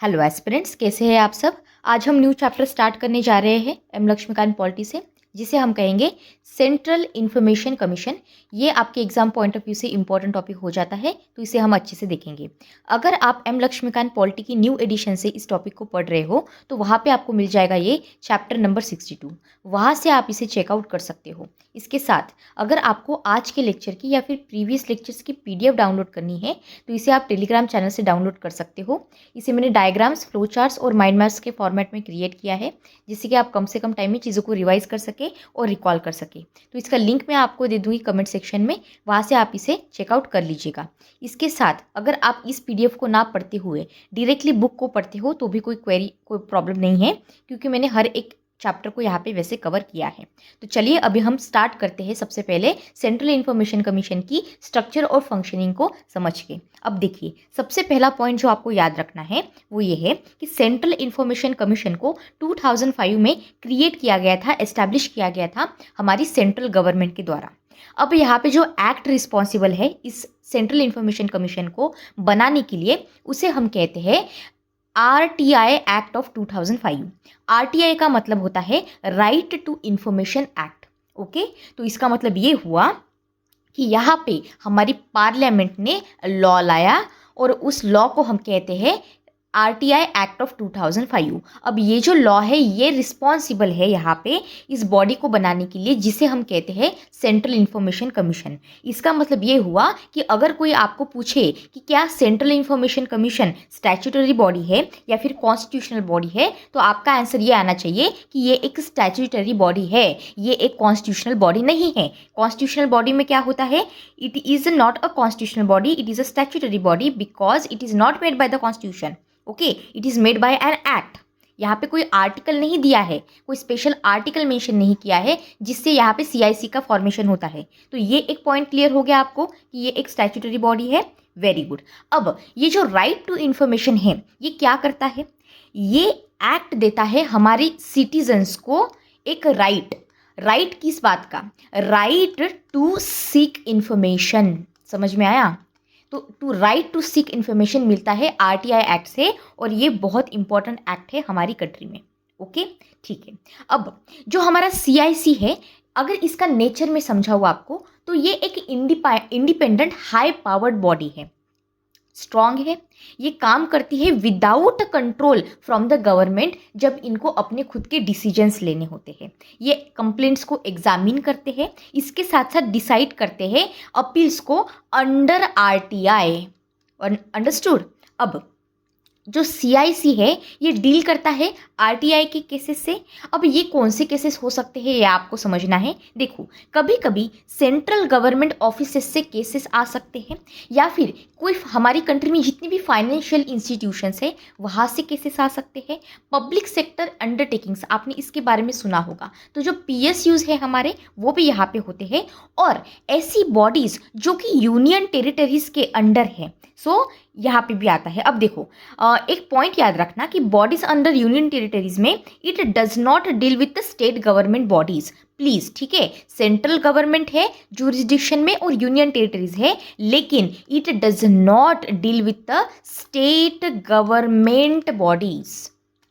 Hello aspirants, कैसे हैं आप सब। आज हम न्यू चैप्टर स्टार्ट करने जा रहे हैं एम लक्ष्मीकांत पॉलिटी से, जिसे हम कहेंगे सेंट्रल इंफॉर्मेशन कमीशन। ये आपके एग्जाम पॉइंट ऑफ व्यू से इंपॉर्टेंट टॉपिक हो जाता है, तो इसे हम अच्छे से देखेंगे। अगर आप एम लक्ष्मीकांत पॉलिटी की न्यू एडिशन से इस टॉपिक को पढ़ रहे हो तो वहाँ पे आपको मिल जाएगा ये चैप्टर नंबर 62। वहाँ से आप इसे चेकआउट कर सकते हो। इसके साथ अगर आपको आज के लेक्चर की या फिर प्रीवियस लेक्चर्स की PDF डाउनलोड करनी है तो इसे आप टेलीग्राम चैनल से डाउनलोड कर सकते हो। इसे मैंने डायग्राम्स, फ्लो चार्ट्स और माइंड मैप्स के फॉर्मेट में क्रिएट किया है, जिससे कि आप कम से कम टाइम में चीज़ों को रिवाइज कर सके और रिकॉल कर सके। तो इसका लिंक मैं आपको दे दूँगी कमेंट सेक्शन में, वहाँ से आप इसे चेकआउट कर लीजिएगा। इसके साथ अगर आप इस PDF को ना पढ़ते हुए डायरेक्टली बुक को पढ़ते हो तो भी कोई क्वेरी, कोई प्रॉब्लम नहीं है, क्योंकि मैंने हर एक चैप्टर को यहाँ पे वैसे कवर किया है। तो चलिए अभी हम स्टार्ट करते हैं सबसे पहले सेंट्रल इंफॉर्मेशन कमीशन की स्ट्रक्चर और फंक्शनिंग को समझ के। अब देखिए, सबसे पहला पॉइंट जो आपको याद रखना है वो ये है कि सेंट्रल इंफॉर्मेशन कमीशन को 2005 में क्रिएट किया गया था, एस्टैब्लिश किया गया था हमारी सेंट्रल गवर्नमेंट के द्वारा। अब यहाँ पे जो एक्ट रिस्पॉन्सिबल है इस सेंट्रल इंफॉर्मेशन कमीशन को बनाने के लिए, उसे हम कहते हैं RTI एक्ट ऑफ 2005। RTI का मतलब होता है right to information act. Okay, तो इसका मतलब ये हुआ कि यहाँ पे हमारी पार्लियामेंट ने लॉ लाया और उस लॉ को हम कहते हैं RTI एक्ट ऑफ 2005। अब ये जो लॉ है ये रिस्पॉन्सिबल है यहाँ पे इस बॉडी को बनाने के लिए, जिसे हम कहते हैं सेंट्रल इंफॉर्मेशन कमीशन। इसका मतलब ये हुआ कि अगर कोई आपको पूछे कि क्या central information commission statutory body है या फिर कॉन्स्टिट्यूशनल बॉडी है, तो आपका आंसर ये आना चाहिए कि ये एक स्टैट्यूटरी बॉडी है, ये एक कॉन्स्टिट्यूशनल बॉडी नहीं है। कॉन्स्टिट्यूशनल बॉडी में क्या होता है, it is not a constitutional body, it is a statutory body because it is not made by the constitution. Okay, it is made by an act. यहाँ पे कोई आर्टिकल नहीं दिया है, कोई स्पेशल आर्टिकल मेंशन नहीं किया है जिससे यहाँ पे CIC का फॉर्मेशन होता है। तो ये एक पॉइंट क्लियर हो गया आपको कि ये एक स्टैट्यूटरी बॉडी है। Very good. अब ये जो राइट टू इंफॉर्मेशन है ये क्या करता है, ये एक्ट देता है हमारे सिटीजन्स को एक राइट किस बात का, राइट टू सीक इंफॉर्मेशन। समझ में आया? तो to right to seek information मिलता है RTI एक्ट से, और ये बहुत इंपॉर्टेंट एक्ट है हमारी कंट्री में। ओके, ठीक है। अब जो हमारा CIC है, अगर इसका नेचर में समझाऊँ आपको तो ये एक इंडिपेंडेंट हाई पावर्ड बॉडी है, स्ट्रॉन्ग है। ये काम करती है without control from the government जब इनको अपने खुद के डिसीजंस लेने होते हैं। ये कंप्लेंट्स को एग्जामिन करते हैं, इसके साथ साथ डिसाइड करते हैं अपील्स को अंडर RTI। अंडरस्टूड? अब जो CIC है ये डील करता है RTI के केसेस से। अब ये कौन से केसेस हो सकते हैं ये आपको समझना है। देखो, कभी कभी सेंट्रल गवर्नमेंट ऑफिसेस से केसेस आ सकते हैं, या फिर कोई हमारी कंट्री में जितनी भी फाइनेंशियल इंस्टीट्यूशंस है वहाँ से केसेस आ सकते हैं। पब्लिक सेक्टर अंडरटेकिंग्स, आपने इसके बारे में सुना होगा, तो जो PSUs है हमारे वो भी यहाँ पे होते हैं। और ऐसी बॉडीज़ जो कि यूनियन टेरिटरीज के अंडर है, सो यहाँ पे भी आता है। अब देखो, एक पॉइंट याद रखना कि बॉडीज अंडर यूनियन टेरिटरीज में it does not deal with the state government bodies. Please, ठीक है, सेंट्रल गवर्नमेंट है जुरिस्डिक्शन में और यूनियन टेरिटरीज है, लेकिन it does not deal with the state government bodies.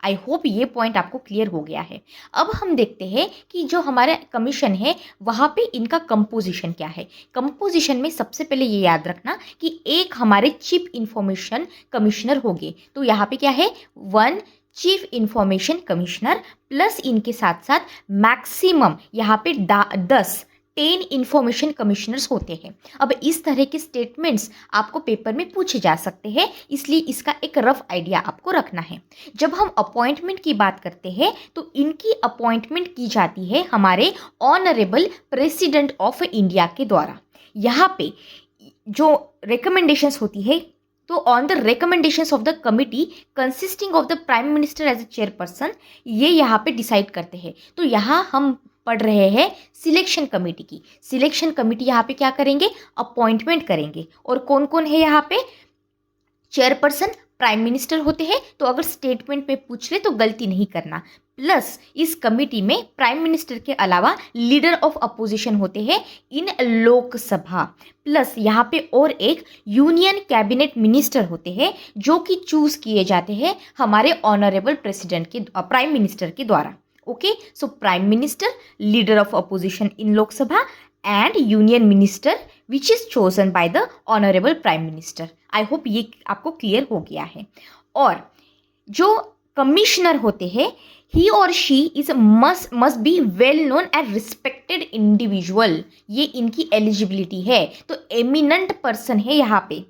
I hope ये पॉइंट आपको क्लियर हो गया है। अब हम देखते हैं कि जो हमारा कमीशन है वहाँ पे इनका कंपोजिशन क्या है। कंपोजिशन में सबसे पहले ये याद रखना कि एक हमारे चीफ इंफॉर्मेशन कमिश्नर होंगे। तो यहाँ पे क्या है, 1 चीफ इंफॉर्मेशन कमिश्नर प्लस इनके साथ साथ मैक्सिमम यहाँ पे 10 इंफॉर्मेशन कमिश्नर्स होते हैं। अब इस तरह के स्टेटमेंट्स आपको पेपर में पूछे जा सकते हैं, इसलिए इसका एक रफ आइडिया आपको रखना है। जब हम अपॉइंटमेंट की बात करते हैं तो इनकी अपॉइंटमेंट की जाती है हमारे ऑनरेबल प्रेसिडेंट ऑफ इंडिया के द्वारा। यहाँ पे जो रिकमेंडेशंस होती है, तो on the recommendations of the committee consisting of the prime minister as a chairperson, ये यहाँ पे डिसाइड करते हैं। तो यहाँ हम पढ़ रहे हैं सिलेक्शन कमेटी की। सिलेक्शन कमेटी यहाँ पे क्या करेंगे, अपॉइंटमेंट करेंगे। और कौन कौन है यहाँ पे, चेयरपर्सन प्राइम मिनिस्टर होते हैं। तो अगर स्टेटमेंट में पूछ रहे तो गलती नहीं करना, प्लस इस कमिटी में प्राइम मिनिस्टर के अलावा लीडर ऑफ अपोजिशन होते हैं इन लोकसभा, प्लस यहाँ पे और एक यूनियन कैबिनेट मिनिस्टर होते हैं जो कि चूज किए जाते हैं हमारे ऑनरेबल प्रेसिडेंट के प्राइम मिनिस्टर के द्वारा। Okay, so prime minister, leader of opposition in Lok Sabha and union minister which is chosen by the honourable prime minister. I hope ये आपको क्लियर हो गया है। और जो कमिश्नर होते हैं, ही और she is must be well known and respected individual, ये इनकी एलिजिबिलिटी है। तो एमिनेंट पर्सन है यहाँ पे,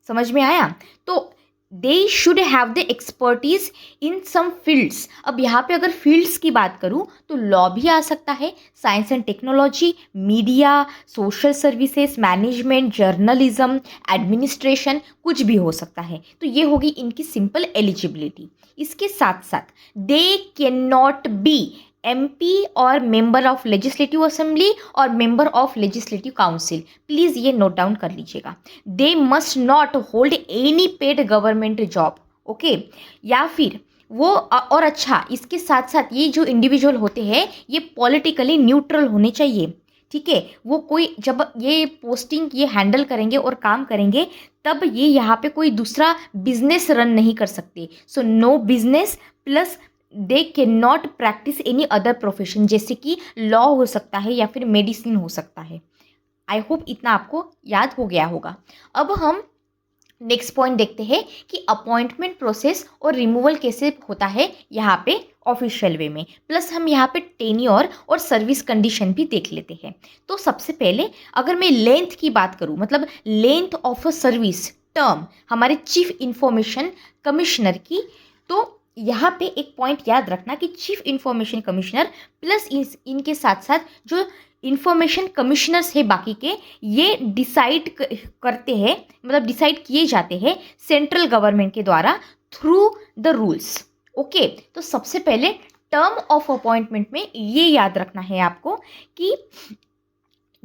समझ में आया? तो they should have the expertise in some fields. अब यहाँ पे अगर फील्ड्स की बात करूँ तो लॉ भी आ सकता है, science and technology, media, social services, management, journalism, administration, कुछ भी हो सकता है। तो ये होगी इनकी सिंपल एलिजिबिलिटी। इसके साथ साथ they can not be MP और मेंबर ऑफ लेजिस्लेटिव असेंबली और member of legislative council, please ये नोट डाउन कर लीजिएगा। They must not hold any paid government job, okay, या फिर वो और अच्छा, इसके साथ साथ ये जो इंडिविजुअल होते हैं ये पॉलिटिकली न्यूट्रल होने चाहिए, ठीक है। वो कोई जब ये पोस्टिंग ये हैंडल करेंगे और काम करेंगे तब ये यहाँ पे कोई दूसरा बिजनेस रन नहीं कर सकते। So no business, plus they can not practise any other profession, जैसे कि लॉ हो सकता है या फिर मेडिसिन हो सकता है। आई होप इतना आपको याद हो गया होगा। अब हम नेक्स्ट पॉइंट देखते हैं कि अपॉइंटमेंट प्रोसेस और रिमूवल कैसे होता है यहाँ पे ऑफिशियल वे में, प्लस हम यहाँ पे टेन्योर और सर्विस कंडीशन भी देख लेते हैं। तो सबसे पहले अगर मैं लेंथ की बात करूँ, मतलब length of a service term हमारे चीफ इंफॉर्मेशन कमिश्नर की, तो यहाँ पे एक पॉइंट याद रखना कि चीफ इंफॉर्मेशन कमिश्नर प्लस इनके साथ साथ जो इंफॉर्मेशन कमिश्नर्स है बाकी के, ये डिसाइड करते हैं, मतलब डिसाइड किए जाते हैं सेंट्रल गवर्नमेंट के द्वारा थ्रू द रूल्स। ओके, तो सबसे पहले टर्म ऑफ अपॉइंटमेंट में ये याद रखना है आपको कि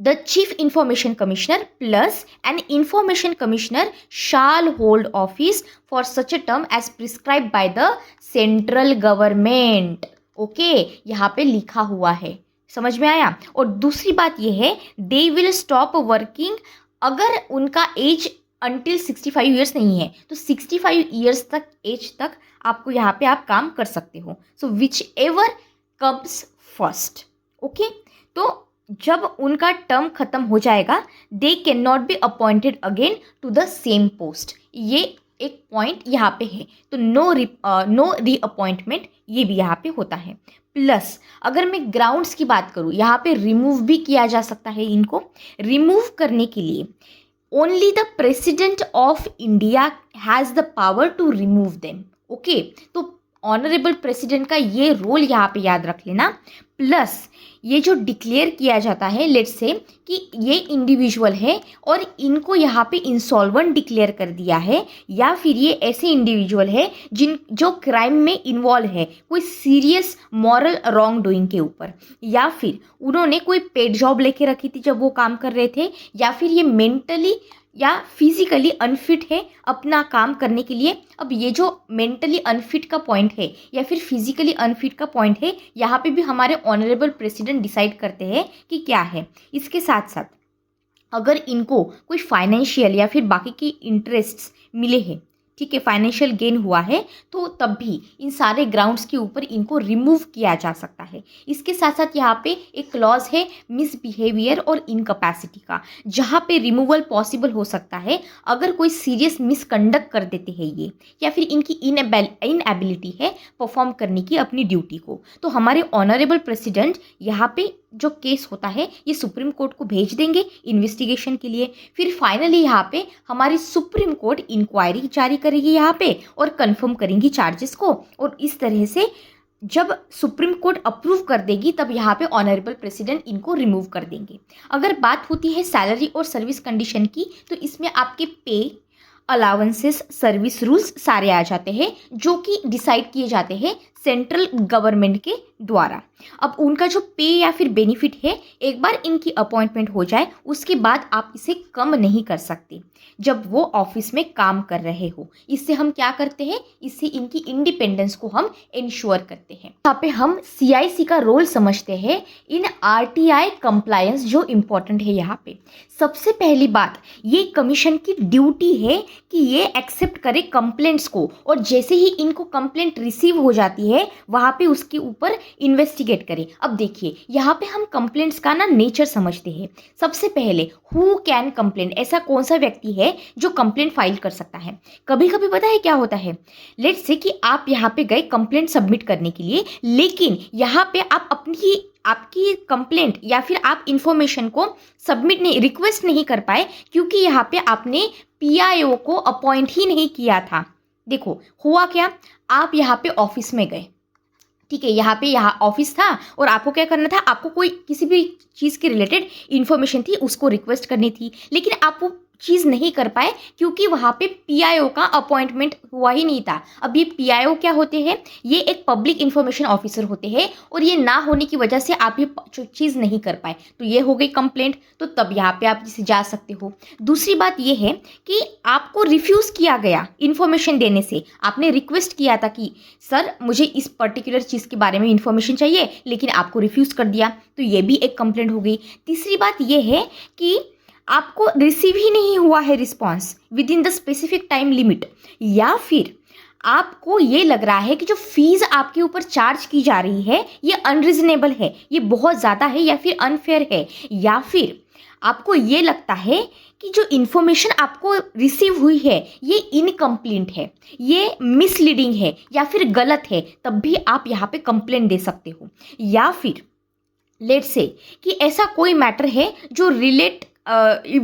the chief information commissioner plus an information commissioner shall hold office for such a term as prescribed by the central government। Okay, यहाँ पे लिखा हुआ है, समझ में आया? और दूसरी बात ये है, they will stop working अगर उनका एज until 65 ईयर्स नहीं है, तो 65 ईयर्स तक एज तक आपको यहाँ पे आप काम कर सकते हो। So whichever comes first. Okay, तो जब उनका टर्म खत्म हो जाएगा, they can not be appointed again to the same post, ये एक पॉइंट यहाँ पे है। तो नो री अपॉइंटमेंट ये भी यहाँ पे होता है। प्लस अगर मैं ग्राउंड्स की बात करूँ, यहाँ पे रिमूव भी किया जा सकता है। इनको रिमूव करने के लिए only the president of India has the power to remove them. Okay, तो ऑनरेबल प्रेसिडेंट का ये रोल यहाँ पे याद रख लेना। प्लस ये जो डिक्लेयर किया जाता है, लेट्स से कि ये इंडिविजुअल है और इनको यहाँ पे इंसॉल्वेंट डिक्लेयर कर दिया है, या फिर ये ऐसे इंडिविजुअल है जो क्राइम में इन्वॉल्व है, कोई सीरियस मॉरल रॉन्ग डूइंग के ऊपर, या फिर उन्होंने कोई पेड जॉब लेके रखी थी जब वो काम कर रहे थे, या फिर ये मेंटली या फिजिकली अनफिट है अपना काम करने के लिए। अब ये जो मेंटली अनफिट का पॉइंट है या फिर फिजिकली अनफिट का पॉइंट है, यहाँ पे भी हमारे ऑनरेबल प्रेसिडेंट डिसाइड करते हैं कि क्या है। इसके साथ साथ अगर इनको कोई फाइनेंशियल या फिर बाकी की इंटरेस्ट्स मिले हैं, ठीक है, फाइनेंशियल गेन हुआ है, तो तब भी इन सारे ग्राउंड्स के ऊपर इनको रिमूव किया जा सकता है। इसके साथ साथ यहाँ पे एक क्लॉज है मिसबिहेवियर और इनकैपेसिटी का, जहाँ पे रिमूवल पॉसिबल हो सकता है अगर कोई सीरियस मिसकंडक्ट कर देते हैं ये, या फिर इनकी इनएबिलिटी है परफॉर्म करने की अपनी ड्यूटी को। तो हमारे ऑनरेबल प्रेसिडेंट यहाँ पे जो केस होता है ये सुप्रीम कोर्ट को भेज देंगे इन्वेस्टिगेशन के लिए। फिर फाइनली यहाँ पे हमारी सुप्रीम कोर्ट इंक्वायरी जारी करेगी यहाँ पे और कंफर्म करेंगी चार्जेस को, और इस तरह से जब सुप्रीम कोर्ट अप्रूव कर देगी तब यहाँ पे ऑनरेबल प्रेसिडेंट इनको रिमूव कर देंगे। अगर बात होती है सैलरी और सर्विस कंडीशन की, तो इसमें आपके पे, अलाउंसेस, सर्विस रूल्स सारे आ जाते हैं जो कि डिसाइड किए जाते हैं सेंट्रल गवर्नमेंट के द्वारा। अब उनका जो पे या फिर बेनिफिट है, एक बार इनकी अपॉइंटमेंट हो जाए उसके बाद आप इसे कम नहीं कर सकते जब वो ऑफिस में काम कर रहे हो। इससे हम क्या करते हैं, इससे इनकी इंडिपेंडेंस को हम इंश्योर करते हैं। यहाँ पे हम CIC का रोल समझते हैं इन RTI कंप्लायंस जो इम्पोर्टेंट है। यहाँ पे सबसे पहली बात, ये कमीशन की ड्यूटी है कि ये एक्सेप्ट करे कंप्लेंट्स को, और जैसे ही इनको कंप्लेंट रिसीव हो जाती है वहाँ पे उसके ऊपर इन्वेस्टिगेट करे। अब देखिए यहाँ पे हम कंप्लेंट्स का ना नेचर समझते हैं। सबसे पहले हु कैन कंप्लेंट, ऐसा कौन सा व्यक्ति है जो कंप्लेंट फाइल कर सकता है। कभी कभी पता है क्या होता है, लेट्स से कि आप यहाँ पे गए कंप्लेंट सबमिट करने के लिए, लेकिन यहाँ पे आप आपकी कंप्लेंट या फिर आप इंफॉर्मेशन को सबमिट नहीं, रिक्वेस्ट नहीं कर पाए क्योंकि यहाँ पे आपने PIO को अपॉइंट ही नहीं किया था। देखो हुआ क्या, आप यहाँ पे ऑफिस में गए, ठीक है, यहाँ ऑफिस था और आपको क्या करना था, आपको कोई किसी भी चीज़ के रिलेटेड इन्फॉर्मेशन थी उसको रिक्वेस्ट करनी थी, लेकिन आप वो चीज़ नहीं कर पाए क्योंकि वहाँ पे PIO का अपॉइंटमेंट हुआ ही नहीं था। अब ये PIO क्या होते हैं, ये एक पब्लिक इन्फॉर्मेशन ऑफिसर होते हैं, और ये ना होने की वजह से आप ये चीज़ नहीं कर पाए, तो ये हो गई कंप्लेंट। तो तब यहाँ पे आप जिसे जा सकते हो। दूसरी बात ये है कि आपको रिफ्यूज़ किया गया इन्फॉर्मेशन देने से। आपने रिक्वेस्ट किया था कि सर मुझे इस पर्टिकुलर चीज़ के बारे में इन्फॉर्मेशन चाहिए, लेकिन आपको रिफ्यूज़ कर दिया, तो ये भी एक कंप्लेंट हो गई। तीसरी बात ये है कि आपको रिसीव ही नहीं हुआ है response with in the specific time limit, या फिर आपको ये लग रहा है कि जो फीस आपके ऊपर चार्ज की जा रही है ये अनरीजनेबल है, ये बहुत ज़्यादा है या फिर अनफेयर है, या फिर आपको ये लगता है कि जो इन्फॉर्मेशन आपको रिसीव हुई है ये इनकम्प्लीट है, ये मिसलीडिंग है या फिर गलत है, तब भी आप यहाँ पे कंप्लेंट दे सकते हो। या फिर लेट्स से कि ऐसा कोई मैटर है जो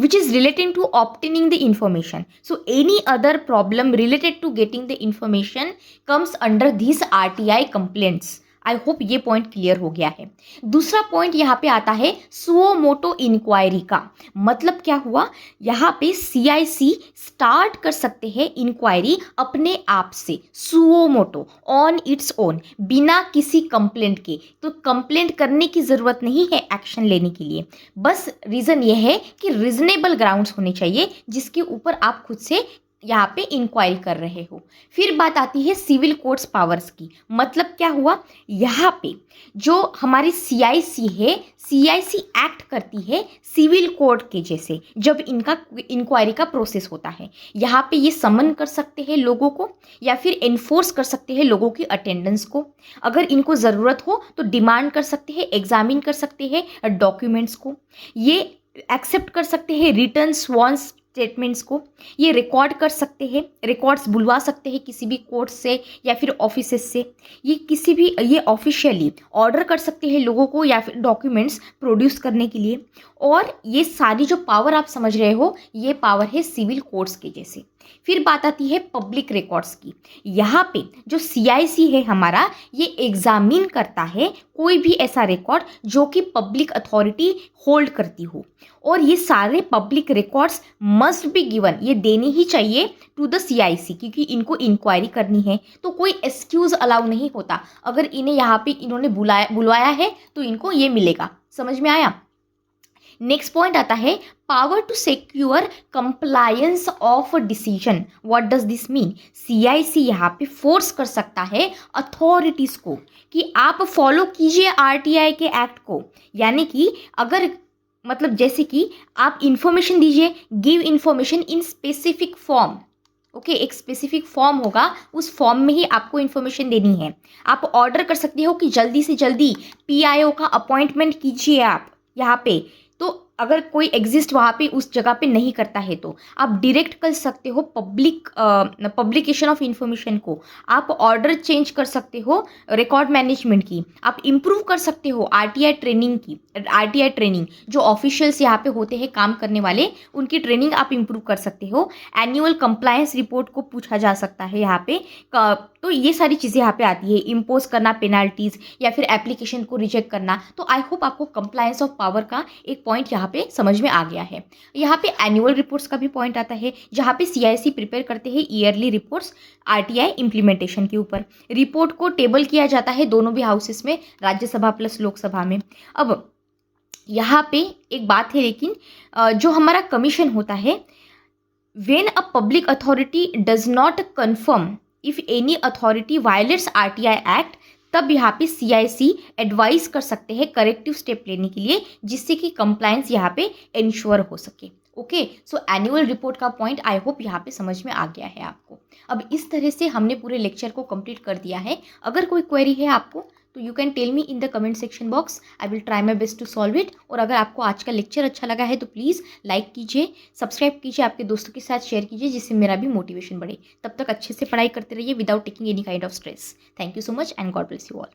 which is relating to obtaining the information. So any other problem related to getting the information comes under these RTI complaints. I hope ये पॉइंट क्लियर हो गया है। दूसरा पॉइंट यहाँ पे आता है सुओ मोटो इंक्वायरी का। मतलब क्या हुआ, यहाँ पे CIC स्टार्ट कर सकते हैं इंक्वायरी अपने आप से, suo motu, on its own, बिना किसी कंप्लेंट के। तो कंप्लेंट करने की ज़रूरत नहीं है एक्शन लेने के लिए, बस रीज़न ये है कि रीजनेबल ग्राउंड्स होने चाहिए जिसके ऊपर आप खुद से यहाँ पे इंक्वायरी कर रहे हो। फिर बात आती है सिविल कोर्ट्स पावर्स की। मतलब क्या हुआ, यहाँ पे जो हमारी CIC है, CIC एक्ट करती है सिविल कोर्ट के जैसे जब इनका इंक्वायरी का प्रोसेस होता है। यहाँ पे ये समन कर सकते हैं लोगों को या फिर एनफोर्स कर सकते हैं लोगों की अटेंडेंस को। अगर इनको ज़रूरत हो तो डिमांड कर सकते हैं, एग्जामिन कर सकते हैं डॉक्यूमेंट्स को, ये एक्सेप्ट कर सकते हैं रिटर्न स्वॉन्स स्टेटमेंट्स को, ये रिकॉर्ड कर सकते हैं, रिकॉर्ड्स बुलवा सकते हैं किसी भी कोर्ट से या फिर ऑफिसेस से, ये ऑफिशियली ऑर्डर कर सकते हैं लोगों को या फिर डॉक्यूमेंट्स प्रोड्यूस करने के लिए। और ये सारी जो पावर आप समझ रहे हो ये पावर है सिविल कोर्ट्स के जैसे। फिर बात आती है पब्लिक रिकॉर्ड्स की। यहाँ पे जो CIC है हमारा, ये एग्जामिन करता है कोई भी ऐसा रिकॉर्ड जो कि पब्लिक अथॉरिटी होल्ड करती हो, और ये सारे public records must be given, ये देने ही चाहिए टू द CIC, क्योंकि इनको इंक्वायरी करनी है तो कोई एक्सक्यूज अलाउ नहीं होता। अगर इन्हें यहाँ पे इन्होंने बुलवाया है तो इनको ये मिलेगा। समझ में आया। नेक्स्ट पॉइंट आता है power to secure compliance of decision. What does this mean, CIC यहाँ पे फोर्स कर सकता है अथॉरिटीज़ को कि आप फॉलो कीजिए RTI के एक्ट को। यानी कि अगर मतलब जैसे कि आप इंफॉर्मेशन दीजिए, give information in specific form, okay, एक स्पेसिफिक फॉर्म होगा, उस फॉर्म में ही आपको इन्फॉर्मेशन देनी है। आप ऑर्डर कर सकते हो कि जल्दी से जल्दी PIO का अपॉइंटमेंट कीजिए आप यहाँ पे। तो अगर कोई एग्जिस्ट वहाँ पे उस जगह पे नहीं करता है तो आप डायरेक्ट कर सकते हो पब्लिकेशन ऑफ इंफॉर्मेशन को, आप ऑर्डर चेंज कर सकते हो रिकॉर्ड मैनेजमेंट की, आप इम्प्रूव कर सकते हो RTI ट्रेनिंग की। RTI ट्रेनिंग जो ऑफिशियल्स यहाँ पे होते हैं काम करने वाले, उनकी ट्रेनिंग आप इम्प्रूव कर सकते हो। एनुअल कंप्लायंस रिपोर्ट को पूछा जा सकता है यहाँ पे। तो ये सारी चीज़ें यहाँ पे आती है, इम्पोज करना पेनाल्टीज या फिर एप्लीकेशन को रिजेक्ट करना। तो आई होप आपको कंप्लायंस ऑफ पावर का एक पॉइंट यहाँ पे समझ में आ गया है। यहाँ पे एनुअल रिपोर्ट्स का भी पॉइंट आता है, जहाँ पे CIC प्रिपेयर करते हैं ईयरली रिपोर्ट्स RTI इम्प्लीमेंटेशन के ऊपर। रिपोर्ट को टेबल किया जाता है दोनों भी हाउसेस में, राज्यसभा प्लस लोकसभा में। अब यहाँ पे एक बात है, लेकिन जो हमारा कमीशन होता है, when a public authority does not confirm if any authority violates RTI Act, तब यहाँ पे CIC एडवाइस कर सकते हैं करेक्टिव स्टेप लेने के लिए, जिससे कि कंप्लायंस यहाँ पे इंश्योर हो सके। ओके, सो एनुअल रिपोर्ट का पॉइंट आई होप यहाँ पे समझ में आ गया है आपको। अब इस तरह से हमने पूरे लेक्चर को कंप्लीट कर दिया है। अगर कोई क्वेरी है आपको तो you can tell me in the comment section box, I will try my best to solve it. और अगर आपको आज का लेक्चर अच्छा लगा है तो प्लीज़ लाइक कीजिए, सब्सक्राइब कीजिए, आपके दोस्तों के साथ शेयर कीजिए, जिससे मेरा भी मोटिवेशन बढ़े। तब तक अच्छे से पढ़ाई करते रहिए without taking any kind of stress. Thank you so much and God bless you all.